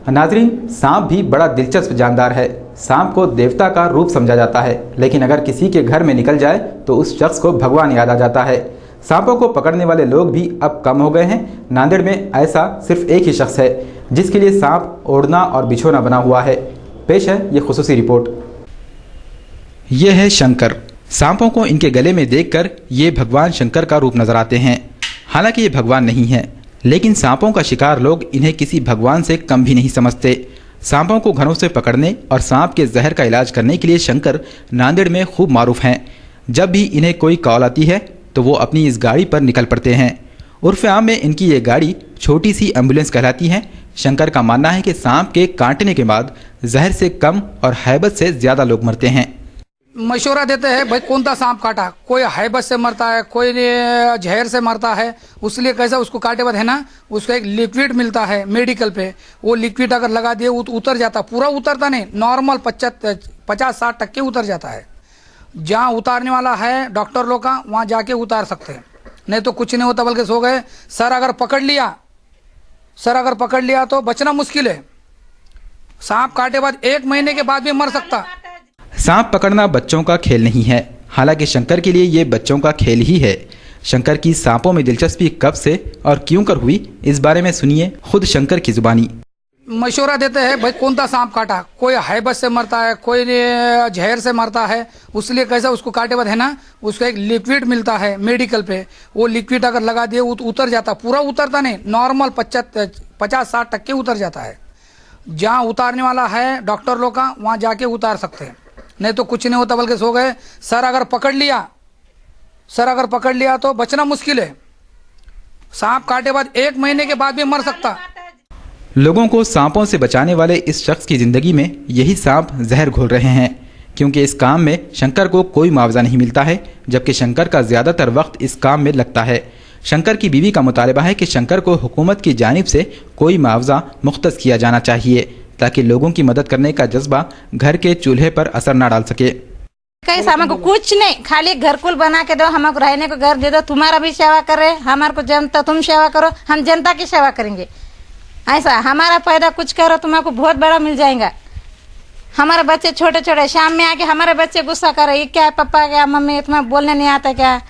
नाज़रीन, सांप भी बड़ा दिलचस्प जानदार है। सांप को देवता का रूप समझा जाता है, लेकिन अगर किसी के घर में निकल जाए तो उस शख्स को भगवान याद आ जाता है। सांपों को पकड़ने वाले लोग भी अब कम हो गए हैं। नांदेड़ में ऐसा सिर्फ एक ही शख्स है जिसके लिए सांप ओढ़ना और बिछोना बना हुआ है। पेश है ये खुसूसी रिपोर्ट। ये है शंकर। सांपों को इनके गले में देखकर ये भगवान शंकर का रूप नजर आते हैं। हालांकि ये भगवान नहीं है, लेकिन सांपों का शिकार लोग इन्हें किसी भगवान से कम भी नहीं समझते। सांपों को घरों से पकड़ने और सांप के जहर का इलाज करने के लिए शंकर नांदेड़ में खूब मारूफ हैं। जब भी इन्हें कोई कॉल आती है तो वो अपनी इस गाड़ी पर निकल पड़ते हैं। उर्फ आम में इनकी ये गाड़ी छोटी सी एम्बुलेंस कहलाती है। शंकर का मानना है कि सांप के काटने के बाद जहर से कम और हैबत से ज्यादा लोग मरते हैं। मशवरा देते हैं भाई कौन सा सांप काटा, कोई हैबत से मरता है, कोई जहर से मरता है। उसलिए कैसा उसको काटे बाद है ना, उसका एक लिक्विड मिलता है मेडिकल पे। वो लिक्विड अगर लगा दिए उतर जाता, पूरा उतरता नहीं, नॉर्मल 50-60% उतर जाता है। जहाँ उतारने वाला है डॉक्टर लोग का, वहाँ जाके उतार सकते हैं, नहीं तो कुछ नहीं होता, बल्कि सो गए। सर अगर पकड़ लिया तो बचना मुश्किल है। सांप काटे बाद 1 महीने के बाद भी मर सकता। सांप पकड़ना बच्चों का खेल नहीं है, हालांकि शंकर के लिए ये बच्चों का खेल ही है। शंकर की सांपों में दिलचस्पी कब से और क्यों कर हुई, इस बारे में सुनिए खुद शंकर की जुबानी। मशवरा देते हैं भाई कौन सा सांप काटा, कोई हैबत से मरता है, कोई जहर से मरता है। उसलिए कैसा उसको काटे बाद है ना, उसका एक लिक्विड मिलता है मेडिकल पे। वो लिक्विड अगर लगा दिए उतर जाता, पूरा उतरता नहीं, नॉर्मल 50-60% उतर जाता है। जहाँ उतारने वाला है डॉक्टर लोग का, वहाँ जाके उतार सकते हैं, नहीं तो कुछ नहीं होता, बल्कि सो गए। सर अगर पकड़ लिया तो बचना मुश्किल है। सांप काटे बाद 1 महीने के बाद भी मर सकता। लोगों को सांपों से बचाने वाले इस शख्स की जिंदगी में यही सांप जहर घोल रहे हैं, क्योंकि इस काम में शंकर को कोई मुआवजा नहीं मिलता है, जबकि शंकर का ज्यादातर वक्त इस काम में लगता है। शंकर की बीवी का मुतालबा है कि शंकर को हुकूमत की जानिब से कोई मुआवजा मुख्तस किया जाना चाहिए, ताकि लोगों की मदद करने का जज्बा घर के चूल्हे पर असर न डाल सके। कैसा हमको कुछ नहीं, खाली घर कुल बना के दो, हमको रहने को घर दे दो, तुम्हारा भी सेवा करे, हमारे को जनता तुम सेवा करो, हम जनता की सेवा करेंगे। ऐसा हमारा पैदा कुछ करो, तुम्हारा बहुत बड़ा मिल जाएगा। हमारे बच्चे छोटे छोटे शाम में आके हमारे बच्चे गुस्सा करे, ये क्या है पापा, क्या मम्मी, तुम्हें बोलने नहीं आता क्या,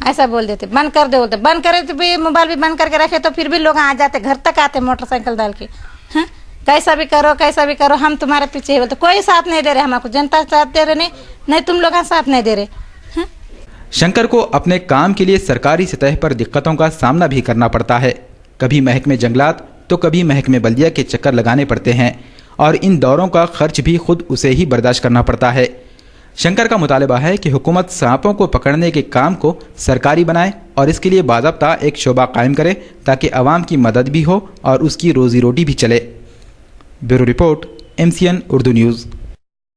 ऐसा बोल देते। बंद कर दो बोलते, बंद करे तो भी मोबाइल भी बंद करके रखे तो फिर भी लोग आ जाते, घर तक आते मोटरसाइकिल डाल के। कैसा भी करो, हम तुम्हारे पीछे बोलते। कोई साथ नहीं दे रहे, हमको जनता साथ दे रहे, नहीं तुम लोग साथ नहीं दे रहे। शंकर को अपने काम के लिए सरकारी सतह पर दिक्कतों का सामना भी करना पड़ता है। कभी महकमे जंगलात तो कभी महकमे बल्दिया के चक्कर लगाने पड़ते हैं, और इन दौरों का खर्च भी खुद उसे ही बर्दाश्त करना पड़ता है। शंकर का मुतालबा है कि हुकूमत सांपों को पकड़ने के काम को सरकारी बनाए और इसके लिए बाज़ाब्ता एक शोबा कायम करे, ताकि अवाम की मदद भी हो और उसकी रोजी रोटी भी चले। Bureau report, MCN Urdu news.